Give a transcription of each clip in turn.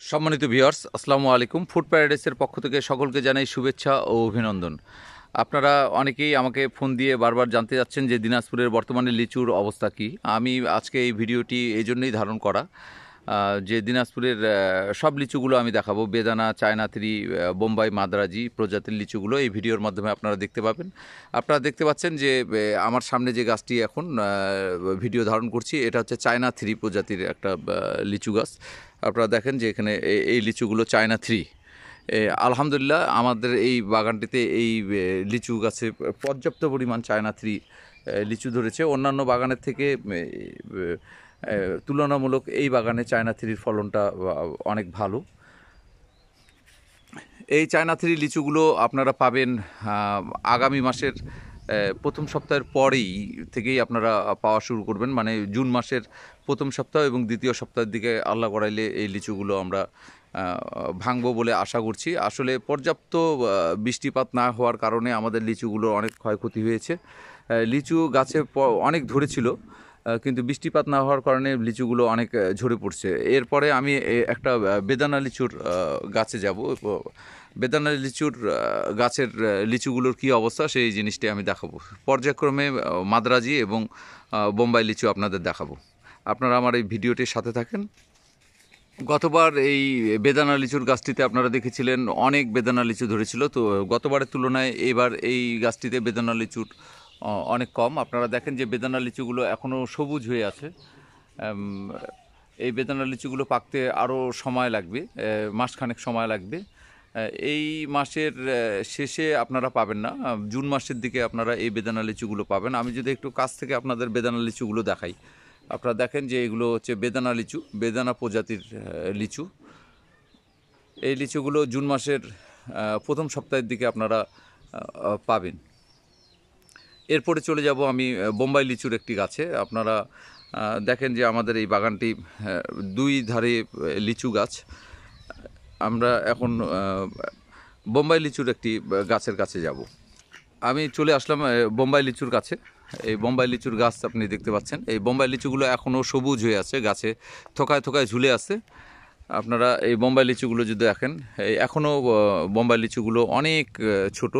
সম্মানিত ভিউয়ার্স, আসসালামু আলাইকুম। ফুড প্যারাডাইসের পক্ষ থেকে সকলকে জানাই শুভেচ্ছা ও অভিনন্দন। আপনারা অনেকেই আমাকে ফোন দিয়ে বারবার জানতে চাচ্ছেন যে দিনাজপুরের বর্তমানে লিচুর অবস্থা কী। আমি আজকে এই ভিডিওটি এই জন্যই ধারণ করা যে দিনাজপুরের সব লিচুগুলো আমি দেখাবো। বেদানা, চায়না থ্রি, বোম্বাই, মাদ্রাজি প্রজাতির লিচুগুলো এই ভিডিওর মাধ্যমে আপনারা দেখতে পাবেন। আপনারা দেখতে পাচ্ছেন যে আমার সামনে যে গাছটি এখন ভিডিও ধারণ করছি, এটা হচ্ছে চায়না থ্রি প্রজাতির একটা লিচু গাছ। আপনারা দেখেন যে এখানে এই লিচুগুলো চায়না থ্রি। আলহামদুলিল্লাহ আমাদের এই বাগানটিতে এই লিচু গাছে পর্যাপ্ত পরিমাণ চায়না থ্রি লিচু ধরেছে। অন্যান্য বাগানের থেকে তুলনামূলক এই বাগানে চায়না থ্রির ফলনটা অনেক ভালো। এই চায়না থ্রি লিচুগুলো আপনারা পাবেন আগামী মাসের প্রথম সপ্তাহের পরেই থেকেই আপনারা পাওয়া শুরু করবেন, মানে জুন মাসের প্রথম সপ্তাহ এবং দ্বিতীয় সপ্তাহের দিকে আল্লাহ করাইলে এই লিচুগুলো আমরা ভাঙবো বলে আশা করছি। আসলে পর্যাপ্ত বৃষ্টিপাত না হওয়ার কারণে আমাদের লিচুগুলো অনেক ক্ষয়ক্ষতি হয়েছে। লিচু গাছে অনেক ধরেছিল, কিন্তু বৃষ্টিপাত না হওয়ার কারণে লিচুগুলো অনেক ঝরে পড়ছে। এরপরে আমি একটা বেদানা লিচুর গাছে যাব। বেদানা লিচুর গাছের লিচুগুলোর কী অবস্থা সেই জিনিসটি আমি দেখাবো। পর্যায়ক্রমে মাদ্রাজি এবং বোম্বাই লিচু আপনাদের দেখাবো। আপনারা আমার এই ভিডিওটির সাথে থাকেন। গতবার এই বেদানা লিচুর গাছটিতে আপনারা দেখেছিলেন অনেক বেদানা লিচু ধরেছিল, তো গতবারের তুলনায় এবার এই গাছটিতে বেদানা লিচুর অনেক কম। আপনারা দেখেন যে বেদানা লিচুগুলো এখনও সবুজ হয়ে আছে। এই বেদানা লিচুগুলো পাকতে আরও সময় লাগবে, মাসখানেক সময় লাগবে। এই মাসের শেষে আপনারা পাবেন না, জুন মাসের দিকে আপনারা এই বেদানা লিচুগুলো পাবেন। আমি যদি একটু কাছ থেকে আপনাদের বেদানা লিচুগুলো দেখাই, আপনারা দেখেন যে এগুলো হচ্ছে বেদানা লিচু, বেদানা প্রজাতির লিচু। এই লিচুগুলো জুন মাসের প্রথম সপ্তাহের দিকে আপনারা পাবেন। এরপরে চলে যাব আমি বোম্বাই লিচুর একটি গাছে। আপনারা দেখেন যে আমাদের এই বাগানটি দুই ধারে লিচু গাছ। আমরা এখন বোম্বাই লিচুর একটি গাছের কাছে যাব। আমি চলে আসলাম বোম্বাই লিচুর কাছে। এই বোম্বাই লিচুর গাছ আপনি দেখতে পাচ্ছেন, এই বোম্বাই লিচুগুলো এখনও সবুজ হয়ে আছে, গাছে থোকায় থোকায় ঝুলে আছে। আপনারা এই বোম্বাই লিচুগুলো যদি দেখেন, এই এখনও বোম্বাই লিচুগুলো অনেক ছোট।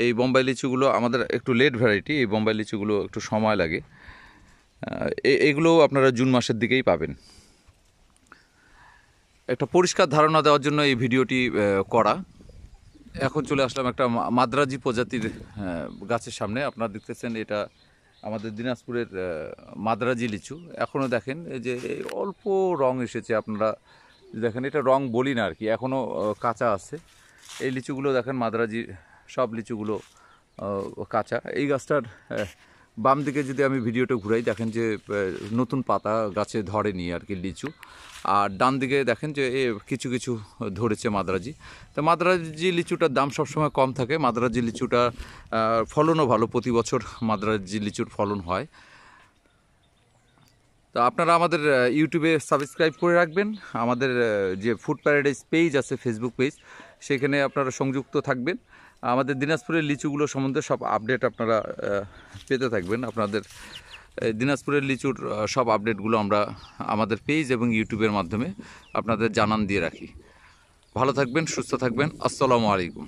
এই বোম্বাই লিচুগুলো আমাদের একটু লেট ভ্যারাইটি, এই বোম্বাই লিচুগুলো একটু সময় লাগে। এগুলো আপনারা জুন মাসের দিকেই পাবেন। একটা পরিষ্কার ধারণা দেওয়ার জন্য এই ভিডিওটি করা। এখন চলে আসলাম একটা মাদ্রাজি প্রজাতির গাছের সামনে। আপনারা দেখতেছেন এটা আমাদের দিনাজপুরের মাদ্রাজি লিচু। এখনও দেখেন যে অল্প রং এসেছে। আপনারা দেখেন, এটা রং বলি না আর কি, এখনও কাঁচা আছে। এই লিচুগুলো দেখেন, মাদ্রাজি সব লিচুগুলো কাঁচা। এই গাছটার বাম দিকে যদি আমি ভিডিওটা ঘুরাই, দেখেন যে নতুন পাতা গাছে ধরেনি আর কি লিচু। আর ডান দিকে দেখেন যে কিছু কিছু ধরেছে মাদ্রাজি। তো মাদ্রাজি লিচুটার দাম সবসময় কম থাকে। মাদ্রাজি লিচুটা ফলনও ভালো, প্রতি বছর মাদ্রাজি লিচুর ফলন হয়। তো আপনারা আমাদের ইউটিউবে সাবস্ক্রাইব করে রাখবেন। আমাদের যে ফুড প্যারাডাইস পেজ আছে, ফেসবুক পেজ, সেখানে আপনারা সংযুক্ত থাকবেন। আমাদের দিনাজপুরের লিচুগুলো সম্বন্ধে সব আপডেট আপনারা পেতে থাকবেন। আপনাদের দিনাজপুরের লিচুর সব আপডেটগুলো আমরা আমাদের পেজ এবং ইউটিউবের মাধ্যমে আপনাদের জানান দিয়ে রাখি। ভালো থাকবেন, সুস্থ থাকবেন। আসসালামু আলাইকুম।